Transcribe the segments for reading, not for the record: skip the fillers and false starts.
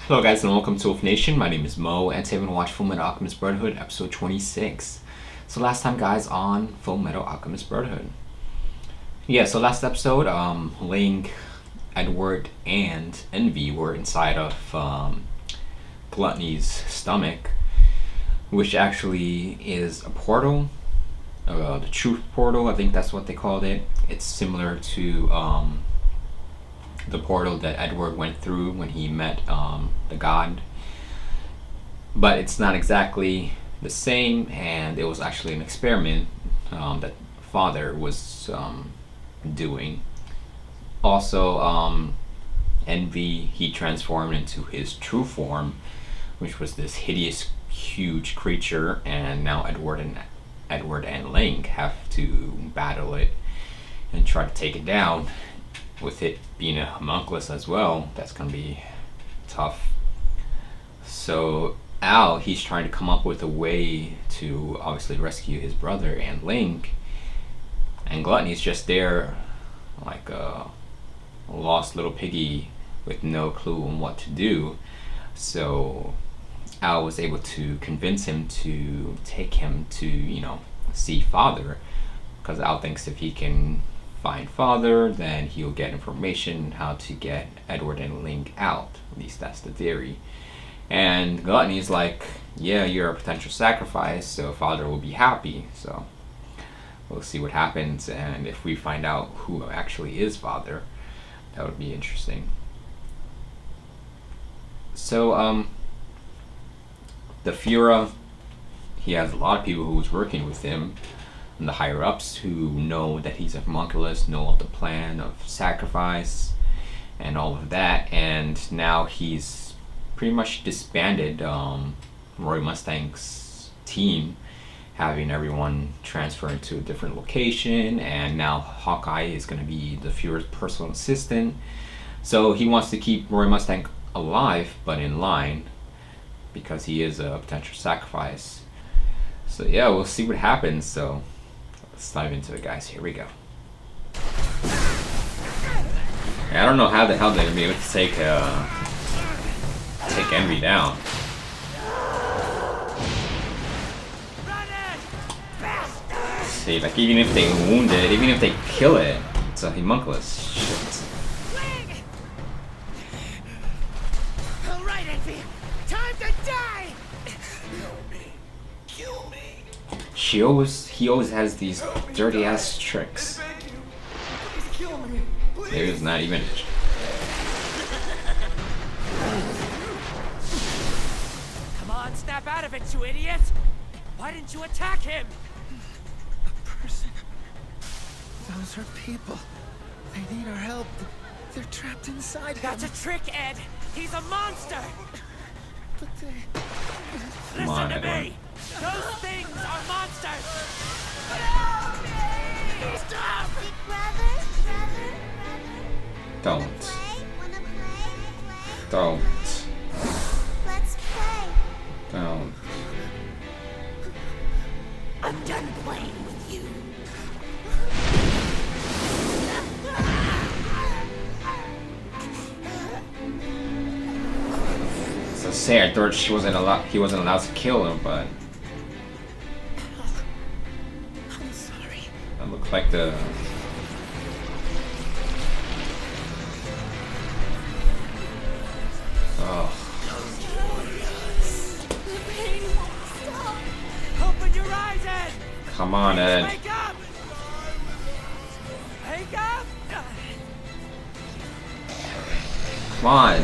Hello guys and welcome to Wolf Nation. My name is Mo and today we're going to watch Fullmetal Alchemist Brotherhood episode 26. So last time guys on Fullmetal Alchemist Brotherhood. Yeah, so last episode, Ling, Edward, and Envy were inside of Gluttony's stomach, which actually is a portal, the truth portal, I think that's what they called it. It's similar to the portal that Edward went through when he met the god, but it's not exactly the same, and it was actually an experiment that father was doing. Also, Envy, he transformed into his true form, which was this hideous huge creature, and now Edward and Link have to battle it and try to take it down. With it being a homunculus as well, that's gonna be tough. So Al, he's trying to come up with a way to obviously rescue his brother and Link, and Gluttony's just there like a lost little piggy with no clue on what to do. So Al was able to convince him to take him to, see father, because Al thinks if he can find father, then he'll get information how to get Edward and Link out. At least that's the theory. And Gluttony's like, yeah, you're a potential sacrifice, so father will be happy. So we'll see what happens, and if we find out who actually is father, that would be interesting. So the Fuhrer, he has a lot of people who's working with him, and the higher ups who know that he's a homunculus, know of the plan of sacrifice and all of that. And now he's pretty much disbanded Roy Mustang's team, having everyone transferred to a different location, and now Hawkeye is going to be the Fuhrer's personal assistant. So he wants to keep Roy Mustang alive but in line, because he is a potential sacrifice. So yeah, we'll see what happens. So let's dive into it, guys. Here we go. I don't know how the hell they're gonna be able to take Envy down. See, like even if they wound it, even if they kill it, it's a homunculus. Shit. All right, Envy. Time to die. Kill me. He always has these dirty ass tricks. Maybe it's not even. Come on, snap out of it, you idiot! Why didn't you attack him? A person. Those are people. They need our help. They're trapped inside him. That's a trick, Ed. He's a monster. But they... Come on, Listen to Edward. me. Those things are monsters. Stop! Don't. Play? Don't. Let's play. Don't. I'm done playing with you. So say I thought he wasn't allowed to kill him, but I'm sorry. that looked like the. Oh. The pain won't stop. Open your eyes, Ed. Come on, Ed. Wake up. Wake up. Come on.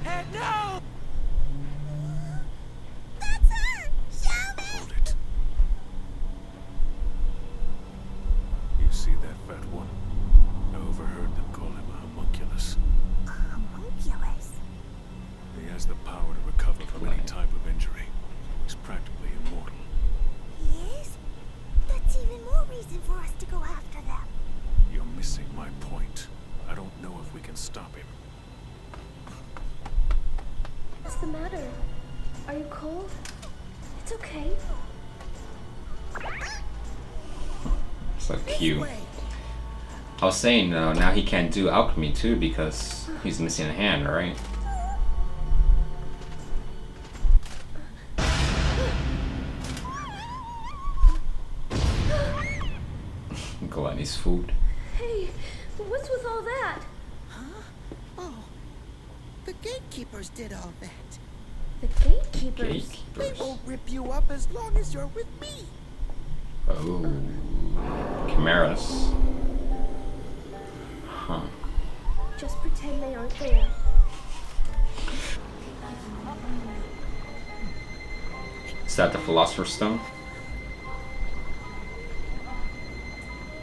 Ed, no. That's her. Show me. Hold it. You see that fat one? I overheard them call him a homunculus. Homunculus. He has the power to recover from any type of injury. He's practically immortal. He is? That's even more reason for us to go after them. You're missing my point. I don't know if we can stop him. What's the matter? Are you cold? It's okay. So cute. I was saying now he can't do alchemy too because he's missing a hand, right? his food. Hey, what's with all that? Huh? Oh, the gatekeepers did all that. The gatekeepers? They Gatekeepers. won't rip you up as long as you're with me. Oh. Chimeras. Huh. Just pretend they aren't there. Is that the Philosopher's Stone?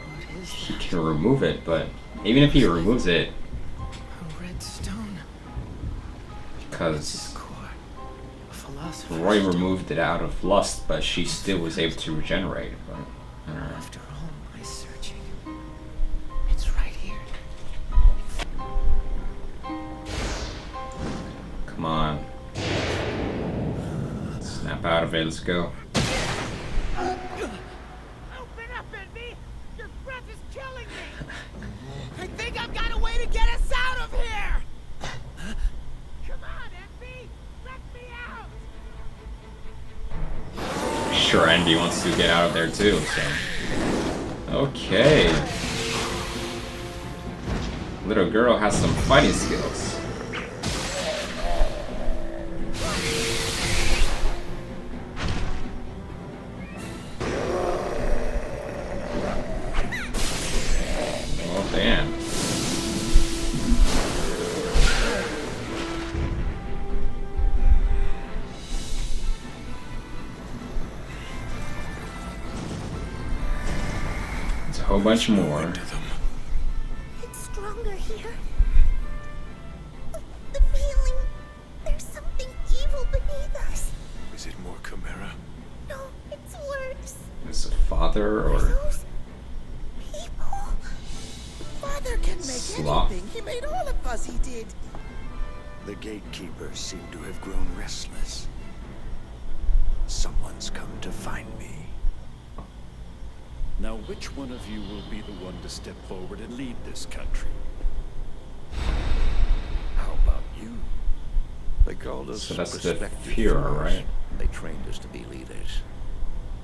What is He that? can remove it, but even if he removes it, A red stone. It's his because core. A philosopher. Roy removed it out of lust, but she still was able to regenerate. But I don't know. After all my searching, it's right here. Come on. Snap out of it, let's go. Open up, Envy! Your breath is killing me! I think I've got a way to get us out of here! Come on, Envy! Let me out! Sure, Envy wants to get out of there too, so. Okay. Little girl has some fighting skills. Oh, damn. It's a whole bunch more. It's stronger here. The feeling. There's something evil beneath us. Is it more Chimera? No, it's worse. Is it father or Those people. Father can make Sloth? anything. He made all of us, he did. The gatekeepers seem to have grown restless. Someone's come to find me. Now, which one of you will be the one to step forward and lead this country? How about you? They called us So that's the respected Fuhrer, fools. right? They trained us to be leaders.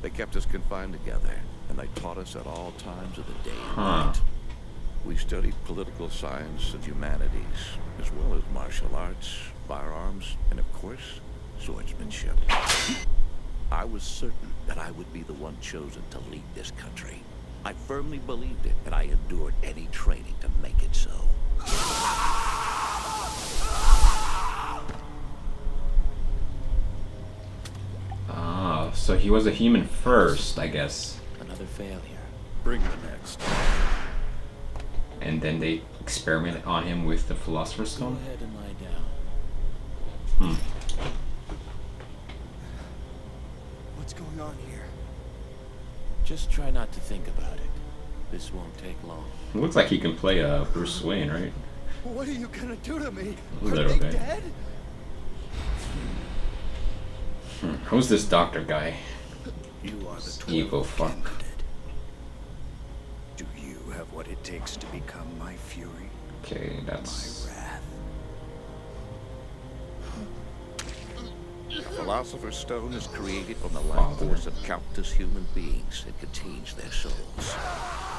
They kept us confined together, and they taught us at all times of the day and Huh. night. We studied political science and humanities, as well as martial arts, firearms, and of course, swordsmanship. I was certain that I would be the one chosen to lead this country. I firmly believed it, and I endured any training to make it so. Ah, so he was a human first, I guess. Another failure. Bring the next. And then they experimented on him with the Philosopher's Go Stone? ahead and lie down. Hmm. What's going on here? Just try not to think about it. This won't take long. It looks like he can play Bruce Wayne, right? What are you gonna do to me? A Are little they bit. dead? Who's this doctor guy? You are the 12 Evil fuck. candidate. Do you have what it takes to become my fury? Okay, My that's... wrath? The Philosopher's Stone is created from the life force of countless human beings and contains their souls.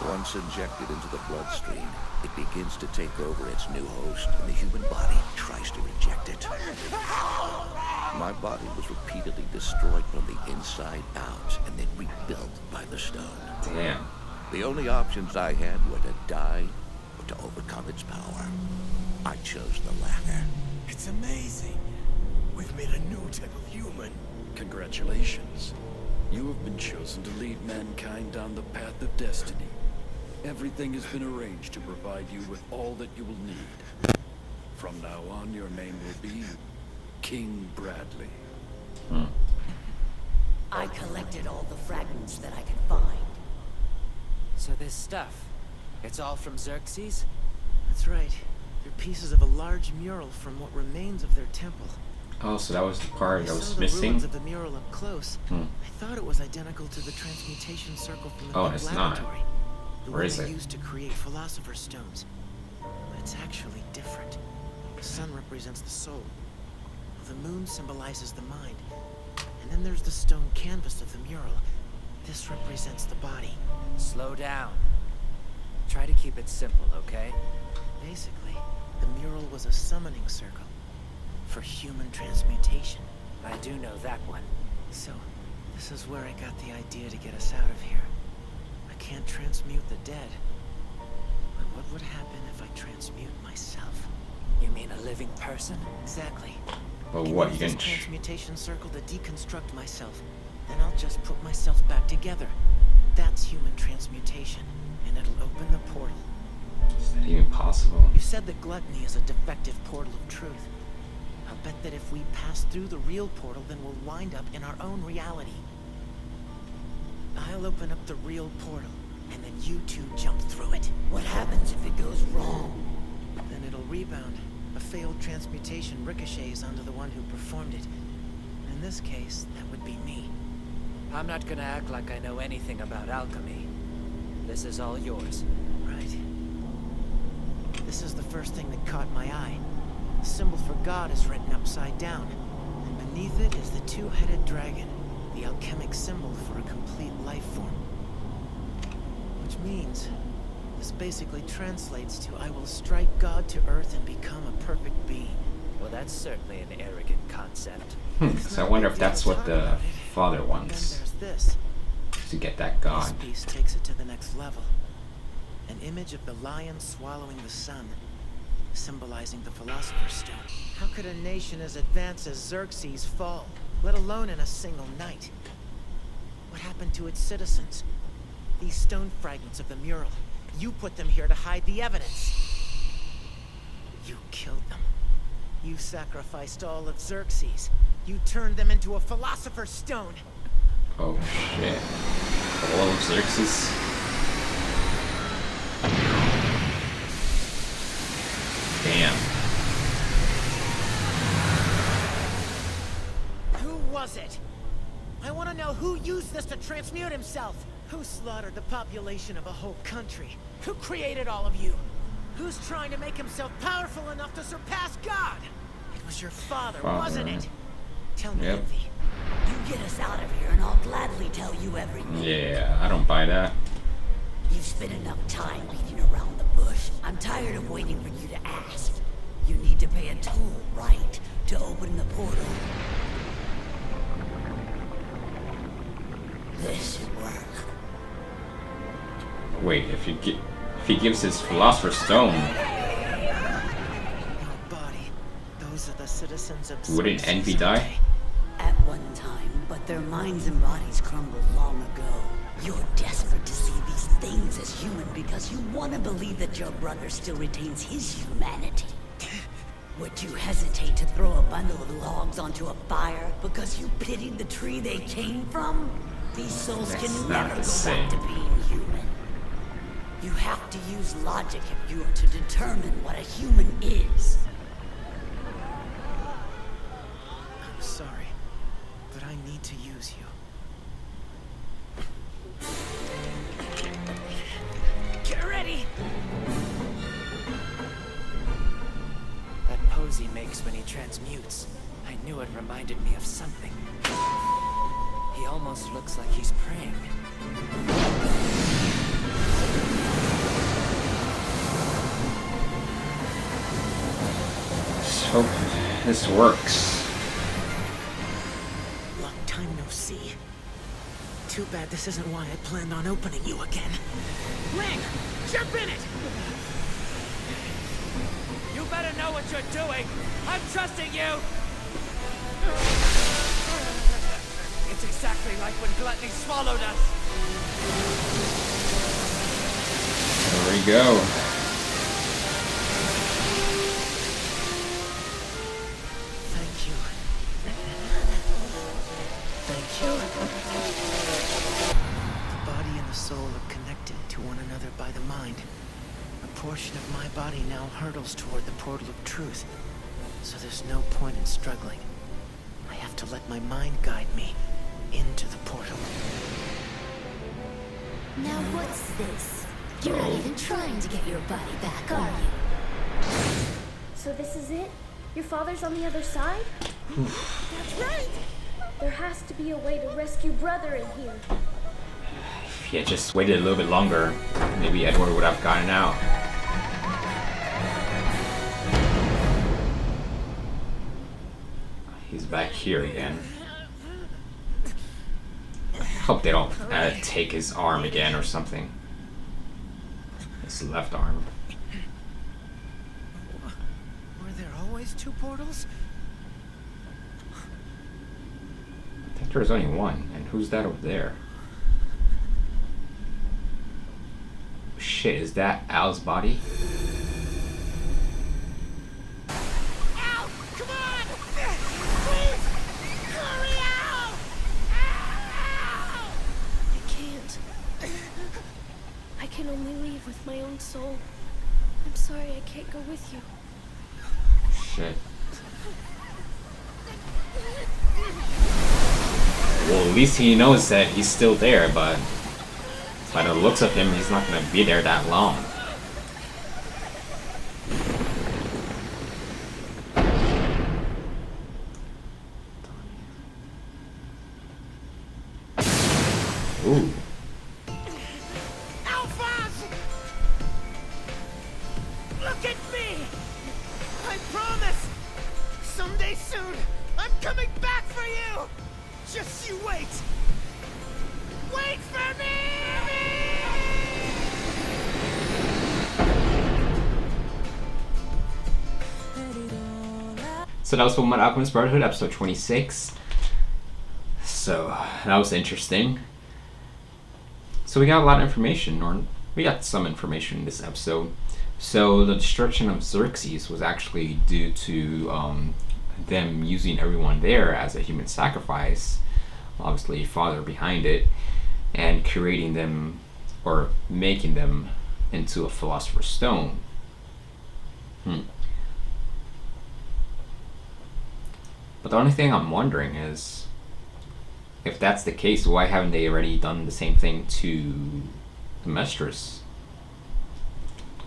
Once injected into the bloodstream, it begins to take over its new host, and the human body tries to reject it. My body was repeatedly destroyed from the inside out and then rebuilt by the stone. Damn. The only options I had were to die or to overcome its power. I chose the latter. It's amazing. We've made a new type of human. Congratulations. You have been chosen to lead mankind down the path of destiny. Everything has been arranged to provide you with all that you will need. From now on, your name will be King Bradley. I collected all the fragments that I could find. So this stuff, it's all from Xerxes? That's right. They're pieces of a large mural from what remains of their temple. Oh, so that was the part that I was saw the missing? ruins of the mural up close. Hmm. I thought it was identical to the transmutation circle from the Oh, big it's not. laboratory. The Where one is they it? used to create philosopher's stones. But it's actually different. The sun represents the soul. The moon symbolizes the mind. And then there's the stone canvas of the mural. This represents the body. Slow down. Try to keep it simple, okay? Basically, the mural was a summoning circle for human transmutation. I do know that one. So, this is where I got the idea to get us out of here. I can't transmute the dead. But what would happen if I transmute myself? You mean a living person? Exactly. But Can what, use you this can transmutation circle to deconstruct myself. Then I'll just put myself back together. That's human transmutation, and it'll open the portal. Is that even possible? You said that gluttony is a defective portal of truth. I'll bet that if we pass through the real portal, then we'll wind up in our own reality. I'll open up the real portal, and then you two jump through it. What happens if it goes wrong? Then it'll rebound. A failed transmutation ricochets onto the one who performed it. In this case, that would be me. I'm not gonna act like I know anything about alchemy. This is all yours. Right. This is the first thing that caught my eye. The symbol for God is written upside down, and beneath it is the two-headed dragon, the alchemic symbol for a complete life form. Which means, this basically translates to I will strike God to earth and become a perfect being. Well, that's certainly an arrogant concept. So I wonder if that's what the father wants. Then there's this. To get that God. This piece takes it to the next level. An image of the lion swallowing the sun, symbolizing the Philosopher's Stone. How could a nation as advanced as Xerxes fall, let alone in a single night? What happened to its citizens? These stone fragments of the mural. You put them here to hide the evidence. You killed them. You sacrificed all of Xerxes. You turned them into a Philosopher's Stone. Oh shit. All of Xerxes. Damn. Who was it? I want to know who used this to transmute himself. Who slaughtered the population of a whole country? Who created all of you? Who's trying to make himself powerful enough to surpass God? It was your father, wasn't it? Tell me, Envy. You get us out of here and I'll gladly tell you everything. Yeah, I don't buy that. You've spent enough time beating around the bush. I'm tired of waiting for you to ask. You need to pay a toll, right? To open the portal. This should work. Wait, if he gives his Philosopher's Stone, Body. Those are the citizens of wouldn't Xerxes, Envy aren't die? they? At one time, but their minds and bodies crumbled long ago. You're desperate to see these things as human because you want to believe that your brother still retains his humanity. Would you hesitate to throw a bundle of logs onto a fire because you pitied the tree they came from? These souls That's can not never the go same. back to being human. You have to use logic if you are to determine what a human is. I'm sorry, but I need to use you. Get ready! That pose he makes when he transmutes. I knew it reminded me of something. He almost looks like he's praying. Just hope this works. Long time no see. Too bad this isn't why I planned on opening you again. Ling! Jump in it! You better know what you're doing! I'm trusting you! It's exactly like when Gluttony swallowed us! There we go. Thank you. Thank you. The body and the soul are connected to one another by the mind. A portion of my body now hurtles toward the portal of truth. So there's no point in struggling. I have to let my mind guide me into the portal. Now what's this? You're not even trying to get your body back, are you? So this is it? Your father's on the other side? That's right! There has to be a way to rescue brother in here. if he had just waited a little bit longer, maybe Edward would have gotten out. He's back here again. I hope they don't take his arm again or something. His left arm. Were there always two portals? I think there's only one. And who's that over there? Shit, is that Al's body? Al, come on! Please! Hurry, Al! Al! I can't. I can only leave with my own soul. I'm sorry I can't go with you. Shit. Well, at least he knows that he's still there, but by the looks of him, he's not gonna be there that long. Ooh. Alphonse! Look at me! I promise! Someday soon, I'm coming back for you! Just you wait! Wait for me! So that was Fullmetal Alchemist Brotherhood, episode 26. So that was interesting. So we got a lot of information, or we got some information in this episode. So the destruction of Xerxes was actually due to them using everyone there as a human sacrifice. Obviously, father behind it, and creating them or making them into a philosopher's stone. But the only thing I'm wondering is, if that's the case, why haven't they already done the same thing to the mistress?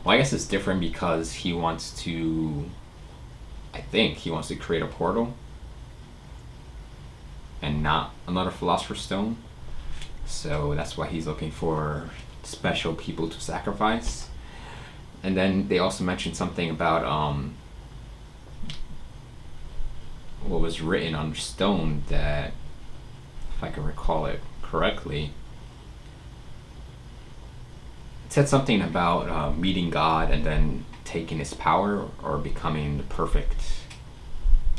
Well, I guess it's different because he wants to, I think he wants to create a portal and not another philosopher's stone. So that's why he's looking for special people to sacrifice. And then they also mentioned something about what was written on stone that, if I can recall it correctly, it said something about meeting God and then taking his power or becoming the perfect,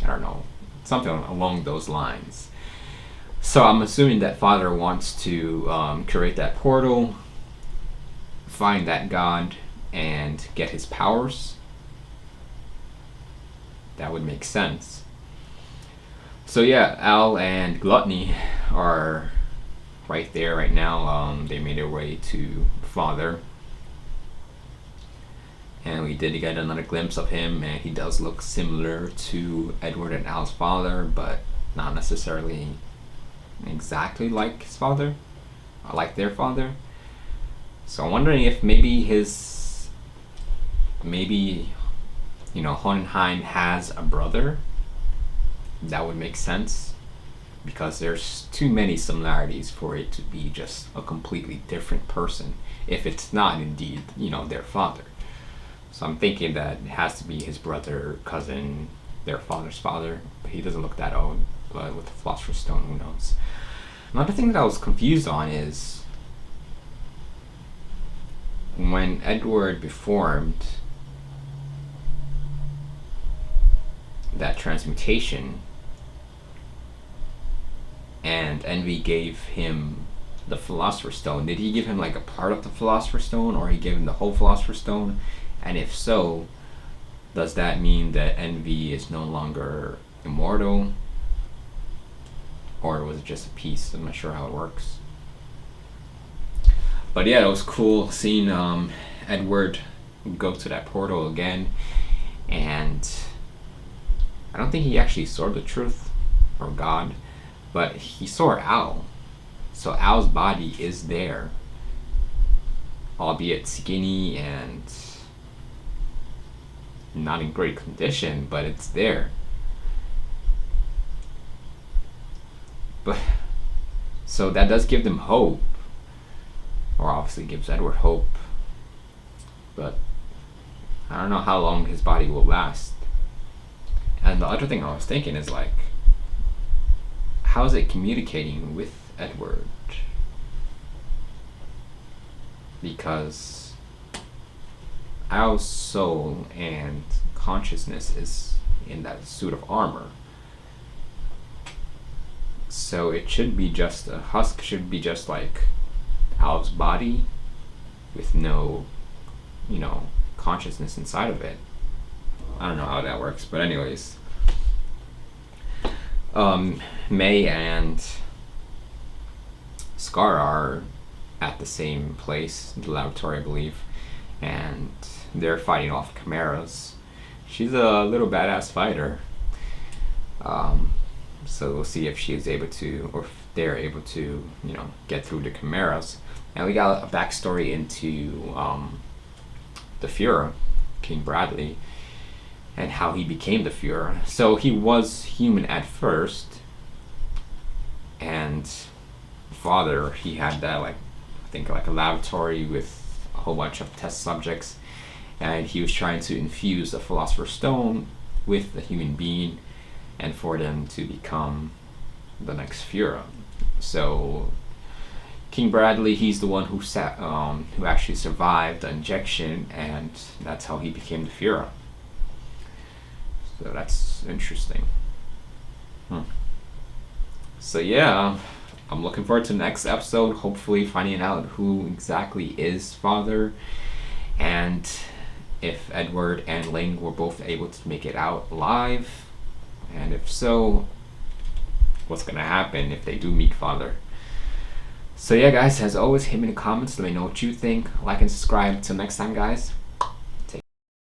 I don't know, something along those lines. So I'm assuming that Father wants to create that portal, find that God, and get his powers. That would make sense. So yeah, Al and Gluttony are right there right now. They made their way to Father. And we did get another glimpse of him, and he does look similar to Edward and Al's father, but not necessarily exactly like his father, or like their father. So I'm wondering if maybe Hohenheim has a brother. That would make sense, because there's too many similarities for it to be just a completely different person if it's not indeed, their father. So I'm thinking that it has to be his brother, cousin, their father's father. But he doesn't look that old, but with the Philosopher's Stone, who knows? Another thing that I was confused on is when Edward performed that transmutation and Envy gave him the Philosopher's Stone, did he give him like a part of the Philosopher's Stone, or he gave him the whole Philosopher's Stone? And if so, does that mean that Envy is no longer immortal? Or was it just a piece? I'm not sure how it works. But yeah, it was cool seeing Edward go to that portal again. And I don't think he actually saw the truth or God, but he saw Al. So Al's body is there, albeit skinny and not in great condition, but it's there. But so that does give them hope or obviously gives Edward hope, but I don't know how long his body will last. And the other thing I was thinking is like, how is it communicating with Edward? Because our soul and consciousness is in that suit of armor. So it should be just a husk, should be just like Al's body with no, you know, consciousness inside of it. I don't know how that works, but anyways. May and Scar are at the same place, the laboratory I believe, and they're fighting off chimeras. She's a little badass fighter. So we'll see if she is able to, or if they're able to, you know, get through the chimeras. And we got a backstory into the Fuhrer, King Bradley, and how he became the Fuhrer. So he was human at first, and father, he had that, like, I think like a laboratory with a whole bunch of test subjects, and he was trying to infuse the Philosopher's Stone with the human being, and for them to become the next Fuhrer. So King Bradley, he's the one who who actually survived the injection, and that's how he became the Fuhrer. So that's interesting. So yeah, I'm looking forward to the next episode, hopefully finding out who exactly is father, and if Edward and Ling were both able to make it out alive, and if so, what's gonna happen if they do meet father. So yeah guys, as always, hit me in the comments, let me know what you think, like and subscribe. Till next time guys,